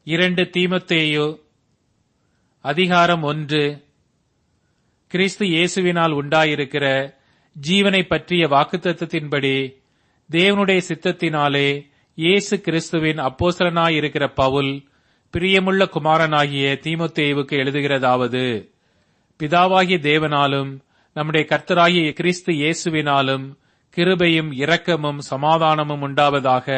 2 தீமோத்தேயு அதிகாரம் 1. கிறிஸ்து இயேசுவினால் உண்டாயிருக்கிற ஜீவனை பற்றிய வாக்குத்தத்தத்தின்படி தேவனுடைய சித்தத்தினாலே இயேசு கிறிஸ்துவின் அப்போஸ்தலனாயிருக்கிற பவுல் பிரியமுள்ள குமாரனாகிய தீமோத்தேயுவுக்கு எழுதுகிறதாவது: பிதாவாகிய தேவனாலும் நம்முடைய கர்த்தராகிய கிறிஸ்து இயேசுவினாலும் கிருபையும் இரக்கமும் சமாதானமும் உண்டாவதாக.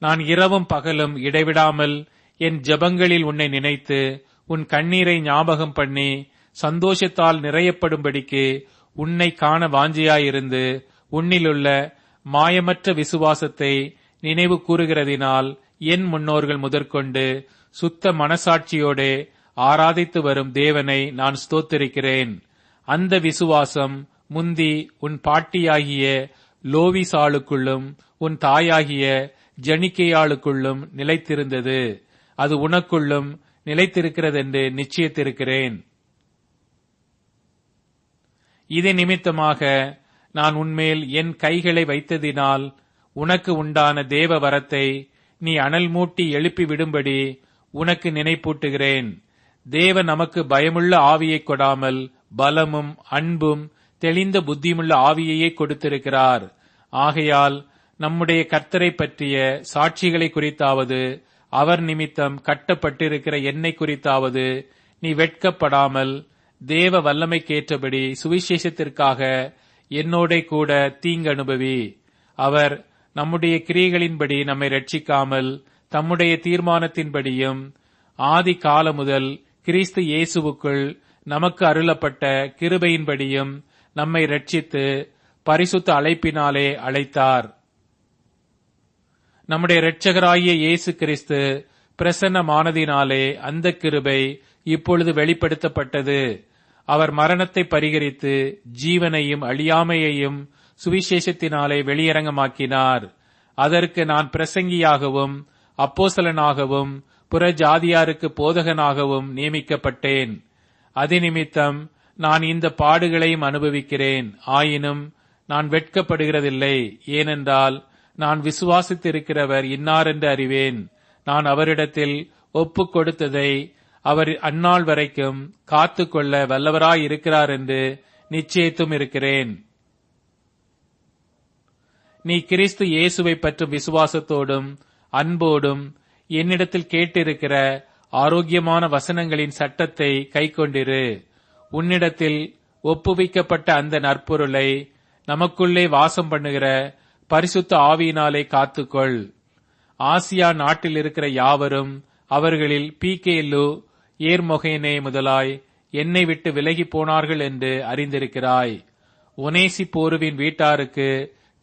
நான் இரவும் பகலும் இடைவிடாமல் என் ஜெபங்களில் உன்னை நினைத்து உன் கண்ணீரை ஞாபகம் பண்ணி சந்தோஷத்தால் நிறையப்படும்படிக்கு உன்னை காண வாஞ்சியாயிருந்து உன்னிலுள்ள மாயமற்ற விசுவாசத்தை நினைவு கூறுகிறதினால் என் முன்னோர்கள் முதற்கொண்டு சுத்த மனசாட்சியோடே ஆராதித்து வரும் தேவனை நான் ஸ்தோத்திரிக்கிறேன். அந்த விசுவாசம் முந்தி உன் பாட்டியாகிய லோவிசாளுக்குள்ளும் உன் தாயாகிய ஜனிக்கையாளுக்குள்ளும் நிலைத்திருந்தது. அது உனக்குள்ளும் நிலைத்திருக்கிறதென்று நிச்சயித்திருக்கிறேன். இது நிமித்தமாக நான் உன்மேல் என் கைகளை வைத்ததினால் உனக்கு உண்டான தேவ வரத்தை நீ அனல் மூட்டி எழுப்பி விடும்படி உனக்கு நினைப்பூட்டுகிறேன். தேவன் நமக்கு பயமுள்ள ஆவியை கொடாமல் பலமும் அன்பும் தெளிந்த புத்தியுமுள்ள ஆவியையே கொடுத்திருக்கிறார். ஆகையால் நம்முடைய கர்த்தரை பற்றிய சாட்சிகளை குறித்தாவது அவர் நிமித்தம் கட்டப்பட்டிருக்கிற என்னை குறித்தாவது நீ வெட்கப்படாமல் தேவ வல்லமைக்கேற்றபடி சுவிசேஷத்திற்காக என்னோட கூட தீங்கு அனுபவி. அவர் நம்முடைய கிரியைகளின்படி நம்மை ரட்சிக்காமல் தம்முடைய தீர்மானத்தின்படியும் ஆதி காலம் முதல் கிறிஸ்து இயேசுவுக்குள் நமக்கு அருளப்பட்ட கிருபையின்படியும் நம்மை ரட்சித்து பரிசுத்த அழைப்பினாலே அழைத்தார். நம்முடைய இரட்சகராகிய இயேசு கிறிஸ்து பிரசன்னமானதினாலே அந்த கிருபை இப்பொழுது வெளிப்படுத்தப்பட்டது. அவர் மரணத்தை பரிகரித்து ஜீவனையும் அழியாமையையும் சுவிசேஷத்தினாலே வெளியரங்கமாக்கினார். அதற்கு நான் பிரசங்கியாகவும் அப்போஸ்தலனாகவும் புற ஜாதியாருக்கு போதகனாகவும் நியமிக்கப்பட்டேன். அதிநிமித்தம் நான் இந்த பாடுகளையும் அனுபவிக்கிறேன். ஆயினும் நான் வெட்கப்படுகிறதில்லை. ஏனென்றால் நான் விசுவாசித்திருக்கிறவர் இன்னாரென்று அறிவேன். நான் அவரிடத்தில் ஒப்புக் கொடுத்ததை அவர் அந்நாள் வரைக்கும் காத்துக்கொள்ள வல்லவராயிருக்கிறார் என்று நிச்சயித்தும் இருக்கிறேன். நீ கிறிஸ்து இயேசுவை பற்றும் விசுவாசத்தோடும் அன்போடும் என்னிடத்தில் கேட்டிருக்கிற ஆரோக்கியமான வசனங்களின் சட்டத்தை கைக்கொண்டிரு. உன்னிடத்தில் ஒப்புவிக்கப்பட்ட அந்த நற்பொருளை நமக்குள்ளே வாசம் பண்ணுகிற பரிசுத்த ஆவியினாலே காத்துக்கொள். ஆசியா நாட்டில் இருக்கிற யாவரும் அவர்களில் பீகேலு ஏர்மொகேனே முதலாய் என்னை விட்டு விலகி போனார்கள் என்று அறிந்திருக்கிறாய். ஒனேசிப்போருவின் வீட்டாருக்கு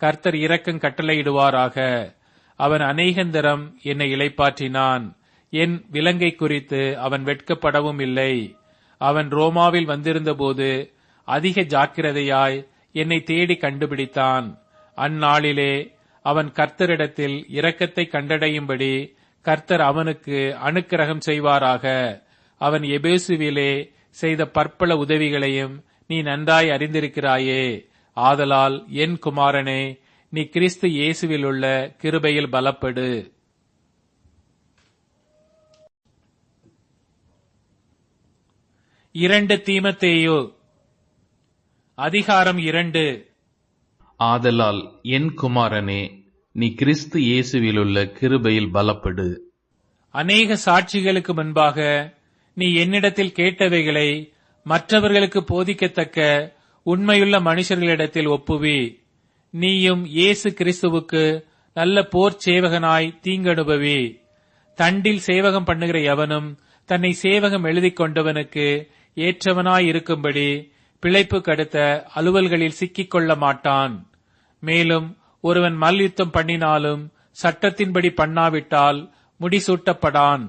கர்த்தர் இரக்கம் கட்டளையிடுவாராக. அவன் அநேகந்தரம் என்னை இளைப்பாற்றினான். என் விலங்கை குறித்து அவன் வெட்கப்படவும் இல்லை. அவன் ரோமாவில் வந்திருந்தபோது அதிக ஜாக்கிரதையாய் என்னை தேடி கண்டுபிடித்தான். அந்நாளிலே அவன் கர்த்தரிடத்தில் இரக்கத்தை கண்டடையும்படி கர்த்தர் அவனுக்கு அனுக்கிரகம் செய்வாராக. அவன் எபேசுவிலே செய்த பற்பல உதவிகளையும் நீ நன்றாய் அறிந்திருக்கிறாயே. ஆதலால் என் குமாரனே, நீ கிறிஸ்து இயேசுவில் உள்ள கிருபையில் பலப்படு. 2 தீமோத்தேயு அதிகாரம் 2. ஆதலால் என் குமாரனே, நீ கிறிஸ்து இயேசுவிலுள்ள கிருபையில் பலப்படு. அநேக சாட்சிகளுக்கு முன்பாக நீ என்னிடத்தில் கேட்டவைகளை மற்றவர்களுக்கு போதிக்கத்தக்க உண்மையுள்ள மனுஷர்களிடத்தில் ஒப்புவி. நீயும் இயேசு கிறிஸ்துவுக்கு நல்ல போர் சேவகனாய் தீங்கனுபவி. தண்டில் சேவகம் பண்ணுகிற எவனும் தன்னை சேவகம் எழுதிக் கொண்டவனுக்கு ஏற்றவனாய் இருக்கும்படி பிழைப்பு கடுத்த அலுவல்களில் சிக்கிக் கொள்ள மாட்டான். மேலும் ஒருவன் மல்யுத்தம் பண்ணினாலும் சட்டத்தின்படி பண்ணாவிட்டால் முடிசூட்டப்படான்.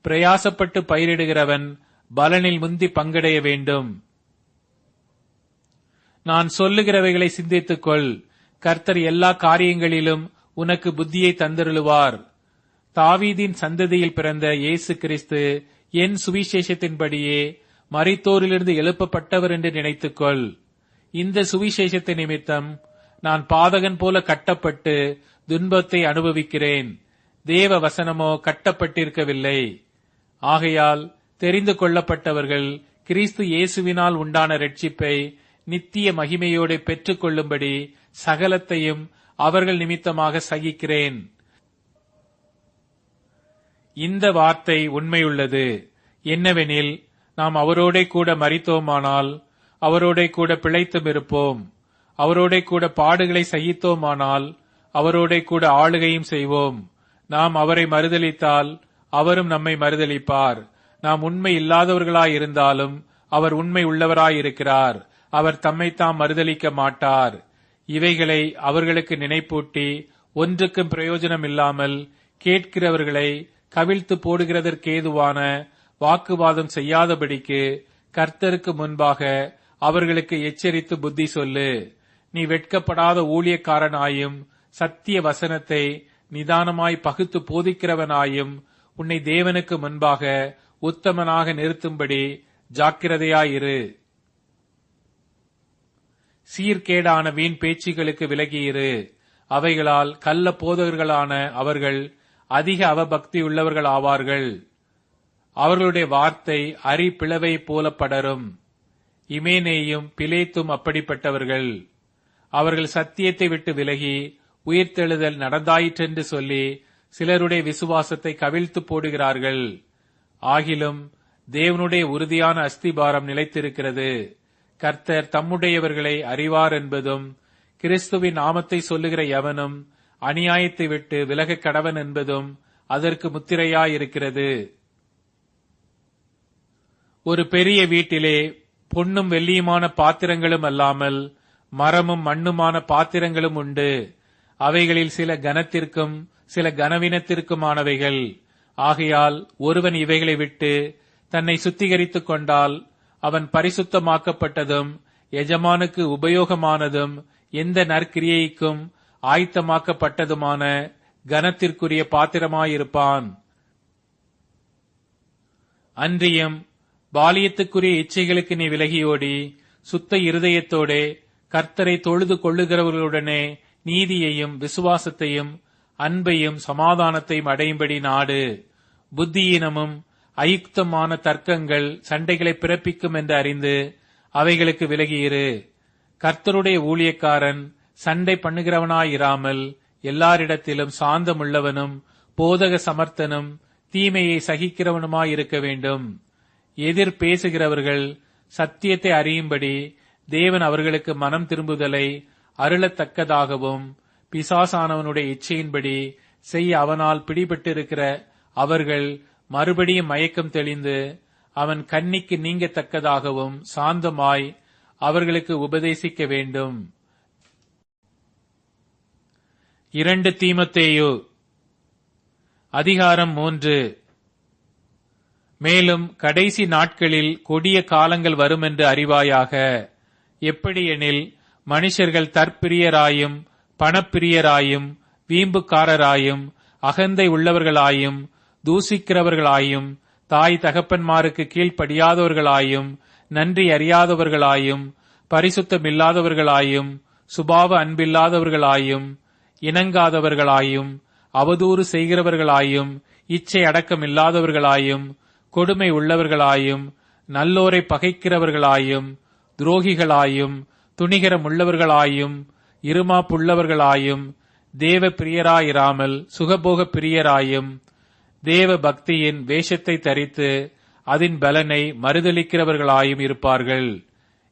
பிரயாசப்பட்டு பயிரிடுகிறவன் பலனில் முந்தி பங்கடைய வேண்டும். நான் சொல்லுகிறவைகளை சிந்தித்துக்கொள். கர்த்தர் எல்லா காரியங்களிலும் உனக்கு புத்தியை தந்தருளுவார். தாவீதின் சந்ததியில் பிறந்த இயேசு கிறிஸ்து என் சுவிசேஷத்தின்படியே மரித்தோரிலிருந்து எழுப்பப்பட்டவர் என்று நினைத்துக்கொள். இந்த சுவிசேஷத்தை நிமித்தம் நான் பாதகன் போல கட்டப்பட்டு துன்பத்தை அனுபவிக்கிறேன். தேவ வசனமோ கட்டப்பட்டிருக்கவில்லை. ஆகையால் தெரிந்து கொள்ளப்பட்டவர்கள் கிறிஸ்து இயேசுவினால் உண்டான இரட்சிப்பை நித்திய மகிமையோடு பெற்றுக் கொள்ளும்படி சகலத்தையும் அவர்கள் நிமித்தமாக சகிக்கிறேன். இந்த வார்த்தை உண்மையுள்ளது. என்னவெனில், நாம் அவரோடே கூட மரித்தோமானால் அவரோடே கூட பிழைத்தும் இருப்போம். அவரோடே கூட பாடுகளை சகித்தோமானால் அவரோடே கூட ஆளுகையும் செய்வோம். நாம் அவரை மறுதலித்தால் அவரும் நம்மை மறுதலிப்பார். நாம் உண்மை இல்லாதவர்களாயிருந்தாலும் அவர் உண்மை உள்ளவராயிருக்கிறார். அவர் தம்மைத்தாம் மறுதலிக்க மாட்டார். இவைகளை அவர்களுக்கு நினைப்பூட்டி ஒன்றுக்கும் பிரயோஜனம் இல்லாமல் கேட்கிறவர்களை கவிழ்த்து போடுகிறதற்கேதுவான வாக்குவாதம் செய்யாதபடிக்கு கர்த்தருக்கு முன்பாக அவர்களுக்கு எச்சரித்து புத்தி சொல்லு. நீ வெட்கப்படாத ஊழியக்காரனாயும் சத்திய வசனத்தை நிதானமாய் பகுத்து போதிக்கிறவனாயும் உன்னை தேவனுக்கு முன்பாக உத்தமனாக நிறுத்தும்படி ஜாக்கிரதையாயிரு. சீர்கேடான வீண் பேச்சுகளுக்கு விலகியிரு. அவைகளால் கள்ள போதகர்களான அவர்கள் அதிக அவபக்தி உள்ளவர்கள் ஆவார்கள். அவர்களுடைய வார்த்தை அரி பிளவை போல படரும். இமேனேயும் பிலேத்தும் அப்படிப்பட்டவர்கள். அவர்கள் சத்தியத்தை விட்டு விலகி உயிர்த்தெழுதல் நடந்தாயிற்றென்று சொல்லி சிலருடைய விசுவாசத்தை கவிழ்த்து போடுகிறார்கள். ஆகிலும் தேவனுடைய உறுதியான அஸ்திபாரம் நிலைத்திருக்கிறது. கர்த்தர் தம்முடையவர்களை அறிவார் என்பதும், கிறிஸ்துவின் நாமத்தை சொல்லுகிற எவனும் அநியாயத்தை விட்டு விலகக் கடவன் என்பதும் அதற்கு முத்திரையாயிருக்கிறது. ஒரு பெரிய வீட்டிலே பொன்னும் வெள்ளியுமான பாத்திரங்களும் அல்லாமல் மரமும் மண்ணுமான பாத்திரங்களும் உண்டு. அவைகளில் சில கனத்திற்கும் சில கனவீனத்திற்குமானவைகள். ஆகையால் ஒருவன் இவைகளை விட்டு தன்னை சுத்திகரித்துக் கொண்டால் அவன் பரிசுத்தமாக்கப்பட்டதும் எஜமானுக்கு உபயோகமானதும் எந்த நற்கிரியைக்கும் ஆயத்தமாக்கப்பட்டதுமான கனத்திற்குரிய பாத்திரமாயிருப்பான். அன்றியும் பாலியத்துக்குரிய இச்சைகளுக்கு நீ விலகியோடி சுத்த இருதயத்தோடே கர்த்தரை தொழுது கொள்ளுகிறவர்களுடனே நீதியையும் விசுவாசத்தையும் அன்பையும் சமாதானத்தையும் அடையும்படி நாடு. புத்தியீனமும் அயுக்தமான தர்க்கங்கள் சண்டைகளை பிறப்பிக்கும் என்று அறிந்து அவைகளுக்கு விலகியிரு. கர்த்தருடைய ஊழியக்காரன் சண்டை பண்ணுகிறவனாயிராமல் எல்லாரிடத்திலும் சாந்தமுள்ளவனும் போதக சமர்த்தனும் தீமையை சகிக்கிறவனுமாயிருக்க வேண்டும். எதிர் பேசுகிறவர்கள் சத்தியத்தை அறியும்படி தேவன் அவர்களுக்கு மனம் திரும்புதலை அருளத்தக்கதாகவும் பிசாசானவனுடைய இச்சையின்படி செய்ய அவனால் பிடிபட்டிருக்கிற அவர்கள் மறுபடியும் மயக்கம் தெளிந்து அவன் கண்ணிக்கு நீங்கத்தக்கதாகவும் சாந்தமாய் அவர்களுக்கு உபதேசிக்க வேண்டும். 2 தீமோத்தேயு அதிகாரம் 3. மேலும் கடைசி நாட்களில் கொடிய காலங்கள் வரும் என்று அறிவாயாக. எப்படியெனில், மனுஷர்கள் தற்பிரியராயும் பணப்பிரியராயும் வீம்புக்காரராயும் அகந்தை உள்ளவர்களாயும் தூசிக்கிறவர்களாயும் தாய் தகப்பன்மாருக்கு கீழ்ப்படியாதவர்களாயும் நன்றி அறியாதவர்களாயும் பரிசுத்தமில்லாதவர்களாயும் சுபாவ அன்பில்லாதவர்களாயும் இணங்காதவர்களாயும் அவதூறு செய்கிறவர்களாயும் இச்சை அடக்கமில்லாதவர்களாயும் கொடுமை உள்ளவர்களாயும் நல்லோரை பகைக்கிறவர்களாயும் துரோகிகளாயும் துணிகரம் உள்ளவர்களாயும் இருமாப்புள்ளவர்களாயும் தேவ பிரியராயிராமல் சுகபோக பிரியராயும் தேவ பக்தியின் வேஷத்தை தரித்து அதன் பலனை மறுதலிக்கிறவர்களாயும் இருப்பார்கள்.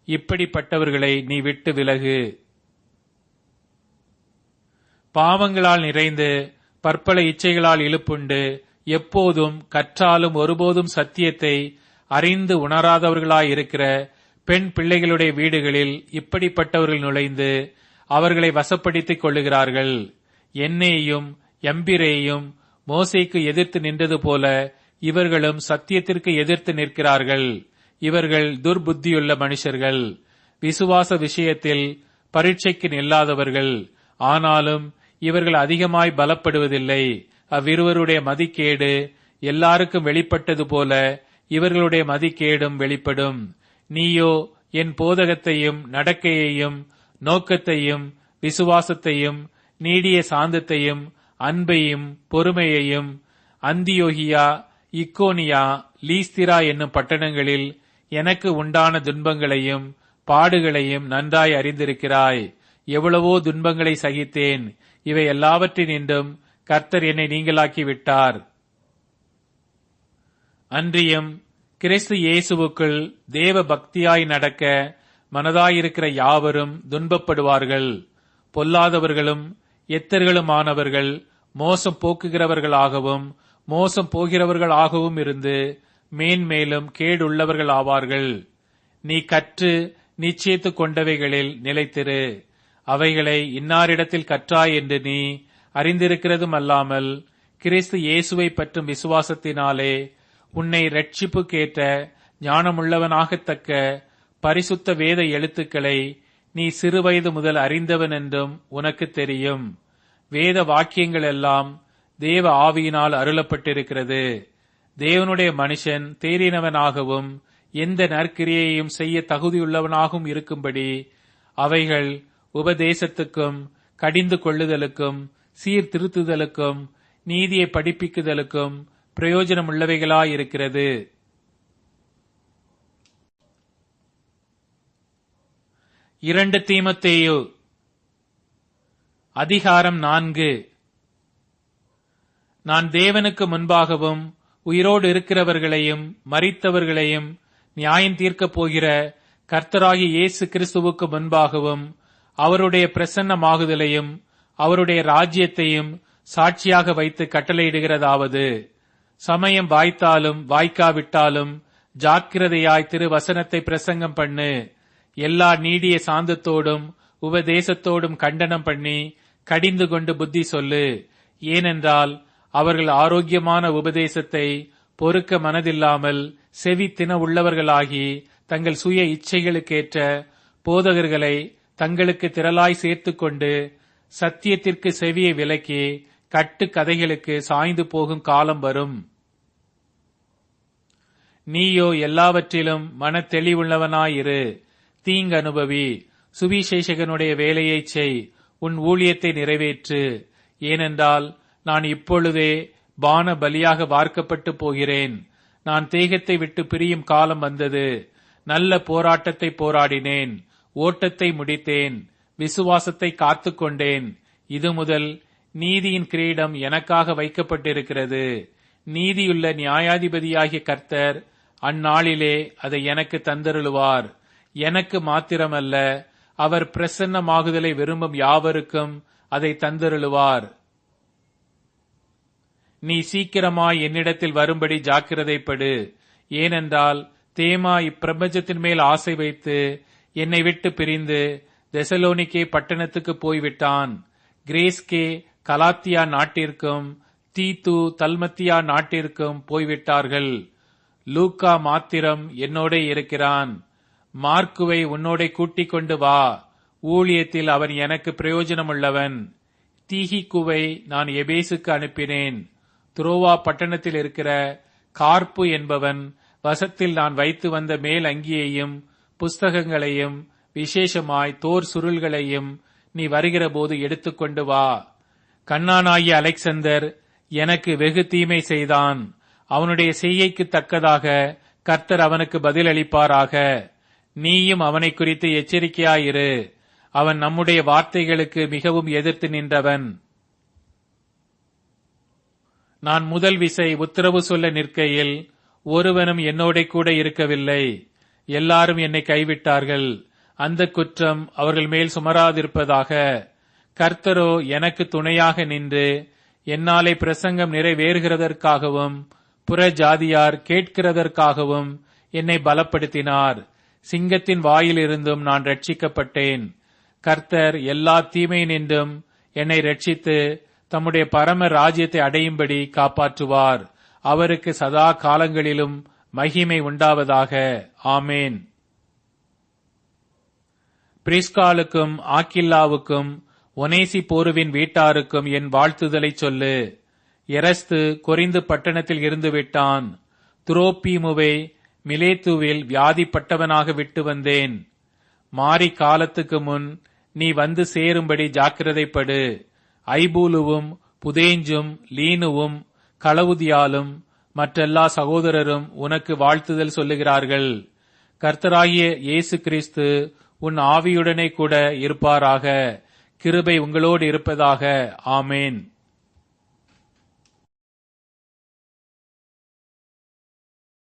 இப்படிப்பட்டவர்களை நீ விட்டு விலகு. பாவங்களால் நிறைந்து பற்பல இச்சைகளால் இழுப்புண்டு எப்போதும் கற்றாலும் ஒருபோதும் சத்தியத்தை அறிந்து உணராதவர்களாயிருக்கிற பெண் பிள்ளைகளுடைய வீடுகளில் இப்படிப்பட்டவர்கள் நுழைந்து அவர்களை வசப்படுத்திக் கொள்ளுகிறார்கள். என்னேயும் எம்பிரேயும் மோசேக்கு எதிர்த்து நின்றது போல இவர்களும் சத்தியத்திற்கு எதிர்த்து நிற்கிறார்கள். இவர்கள் துர்புத்தியுள்ள மனுஷர்கள், விசுவாச விஷயத்தில் பரீட்சைக்கு நில்லாதவர்கள். ஆனாலும் இவர்கள் அதிகமாய் பலப்படுவதில்லை. அவ்விருவருடைய மதிக்கேடு எல்லாருக்கும் வெளிப்பட்டது போல இவர்களுடைய மதிக்கேடும் வெளிப்படும். நீயோ என் போதகத்தையும் நடக்கையையும் நோக்கத்தையும் விசுவாசத்தையும் நீடிய சாந்தத்தையும் அன்பையும் பொறுமையையும் அந்தியோகியா, இக்கோனியா, லீஸ்திரா என்னும் பட்டணங்களில் எனக்கு உண்டான துன்பங்களையும் பாடுகளையும் நன்றாய் அறிந்திருக்கிறாய். எவ்வளவோ துன்பங்களை சகித்தேன். இவை எல்லாவற்றினின்றும் கர்த்தர் என்னை நீங்களாக்கி விட்டார். அன்றியும் கிறிஸ்து இயேசுவுக்குள் தேவ பக்தியாய் நடக்க மனதாயிருக்கிற யாவரும் துன்பப்படுவார்கள். பொல்லாதவர்களும் எத்தர்களுமானவர்கள் மோசம் போக்குகிறவர்களாகவும் மோசம் போகிறவர்களாகவும் இருந்து மேன்மேலும் கேடுள்ளவர்கள் ஆவார்கள். நீ கற்று நிச்சயித்துக் கொண்டவைகளில் நிலைத்திரு. அவைகளை இன்னாரிடத்தில் கற்றாய் என்று நீ அறிந்திருக்கிறதும் அல்லாமல் கிறிஸ்து இயேசுவை பற்றும் விசுவாசத்தினாலே உன்னை இரட்சிப்புக்கேற்ற ஞானமுள்ளவனாகத்தக்க பரிசுத்த வேத எழுத்துக்களை நீ சிறுவயது முதல் அறிந்தவன் என்றும் உனக்கு தெரியும். வேத வாக்கியங்கள் எல்லாம் தேவ ஆவியினால் அருளப்பட்டிருக்கிறது. தேவனுடைய மனுஷன் தேறினவனாகவும் எந்த நற்கிரியையும் செய்ய தகுதியுள்ளவனாகவும் இருக்கும்படி அவைகள் உபதேசத்துக்கும் கடிந்து கொள்ளுதலுக்கும் சீர்திருத்துதலுக்கும் நீதியை படிப்பிக்குதலுக்கும் பிரயோஜனமுள்ளவைகளாயிருக்கிறது. இரண்டு தீமோத்தேயு அதிகாரம் 4. நான் தேவனுக்கு முன்பாகவும் உயிரோடு இருக்கிறவர்களையும் மரித்தவர்களையும் நியாயம் தீர்க்கப் போகிற கர்த்தராகிய இயேசு கிறிஸ்துவுக்கு முன்பாகவும் அவருடைய பிரசன்னமாகுதலையும் அவருடைய ராஜ்யத்தையும் சாட்சியாக வைத்து கட்டளையிடுகிறதாவது, சமயம் வாய்த்தாலும் வாய்க்காவிட்டாலும் ஜாக்கிரதையாய் திரு வசனத்தை பிரசங்கம் பண்ணு. எல்லா நீடிய சாந்தத்தோடும் உபதேசத்தோடும் கண்டனம் பண்ணி கடிந்து கொண்டு புத்தி சொல்லு. ஏனென்றால் அவர்கள் ஆரோக்கியமான உபதேசத்தை பொறுக்க மனதில்லாமல் செவி தின உள்ளவர்களாகி தங்கள் சுய இச்சைகளுக்கேற்ற போதகர்களை தங்களுக்கு திரளாய் சேர்த்துக்கொண்டு சத்தியத்திற்கு செவியை விலக்கி கட்டு கதைகளுக்கு சாய்ந்து போகும் காலம் வரும். நீயோ எல்லாவற்றிலும் மன தெளிவுள்ளவனாயிரு. தீங்கு அனுபவி. சுவிசேஷகனுடைய வேலையைச் செய். உன் ஊழியத்தை நிறைவேற்று. ஏனென்றால் நான் இப்பொழுதே பான பலியாக வார்க்கப்பட்டு போகிறேன். நான் தேகத்தை விட்டு பிரியும் காலம் வந்தது. நல்ல போராட்டத்தை போராடினேன். ஓட்டத்தை முடித்தேன். விசுவாசத்தை காத்துக்கொண்டேன். இது முதல் நீதியின் கிரீடம் எனக்காக வைக்கப்பட்டிருக்கிறது. நீதியுள்ள நியாயாதிபதியாகிய கர்த்தர் அந்நாளிலே அதை எனக்கு தந்தருளுவார். எனக்கு மாத்திரமல்ல, அவர் பிரசன்னமாகுதலை விரும்பும் யாவருக்கும் அதை தந்தருளுவார். நீ சீக்கிரமாய் என்னிடத்தில் வரும்படி ஜாக்கிரதைப்படு. ஏனென்றால் தேமா இப்பிரபஞ்சத்தின் மேல் ஆசை வைத்து என்னை விட்டு பிரிந்து தெசலோனிக்கே பட்டணத்துக்கு போய்விட்டான். கிரேஸ்கே கலாத்தியா நாட்டிற்கும் தீத்து தல்மத்தியா நாட்டிற்கும் போய்விட்டார்கள். லூக்கா மாத்திரம் என்னோட இருக்கிறான். மார்க்குவை உன்னோட கூட்டிக் கொண்டு வா. ஊழியத்தில் அவன் எனக்கு பிரயோஜனமுள்ளவன். தீகிக்குவை நான் எபேசுக்கு அனுப்பினேன். துரோவா பட்டணத்தில் இருக்கிற கார்ப்பு என்பவன் வசத்தில் நான் வைத்து வந்த மேல் அங்கியையும் புஸ்தகங்களையும் விசேஷமாய் தோர் சுருள்களையும் நீ வருகிற போது எடுத்துக்கொண்டு வா. கண்ணானாகிய அலெக்சந்தர் எனக்கு வெகு தீமை செய்தான். அவனுடைய செய்கைக்கு தக்கதாக கர்த்தர் அவனுக்கு பதிலளிப்பாராக. நீயும் அவனை குறித்து எச்சரிக்கையாயிரு. அவன் நம்முடைய வார்த்தைகளுக்கு மிகவும் எதிர்த்து நின்றவன். நான் முதல் விசை உத்தரவு சொல்ல நிற்கையில் ஒருவனும் என்னோட கூட இருக்கவில்லை. எல்லாரும் என்னை கைவிட்டார்கள். அந்த குற்றம் அவர்கள் மேல் சுமராதிருப்பதாக. கர்த்தரோ எனக்கு துணையாக நின்று என்னாலே பிரசங்கம் நிறைவேறுகிறதற்காகவும் புற ஜாதியார் கேட்கிறதற்காகவும் என்னை பலப்படுத்தினார். சிங்கத்தின் வாயிலிருந்தும் நான் ரட்சிக்கப்பட்டேன். கர்த்தர் எல்லா தீமையினின்றும் என்னை ரட்சித்து தம்முடைய பரம ராஜ்யத்தை அடையும்படி காப்பாற்றுவார். அவருக்கு சதா காலங்களிலும் மகிமை உண்டாவதாக. ஆமேன். பிரிஸ்காலுக்கும் ஆக்கில்லாவுக்கும் ஒனேசி போருவின் வீட்டாருக்கும் என் வாழ்த்துதலை சொல்லு. எரஸ்து கொரிந்து பட்டணத்தில் இருந்து விட்டான். துரோப்பீமுவை மிலேத்துவில் வியாதிப்பட்டவனாக விட்டு வந்தேன். மாரி காலத்துக்கு முன் நீ வந்து சேரும்படி ஜாக்கிரதைப்படு. ஐபூலுவும் புதேஞ்சும் லீனுவும் கலவுதியாலும் மற்றெல்லா சகோதரரும் உனக்கு வாழ்த்துதல் சொல்லுகிறார்கள். கர்த்தராகிய இயேசு கிறிஸ்து உன் ஆவியுடனே கூட இருப்பாராக. கிருபை உங்களோடு இருப்பதாக. ஆமேன்.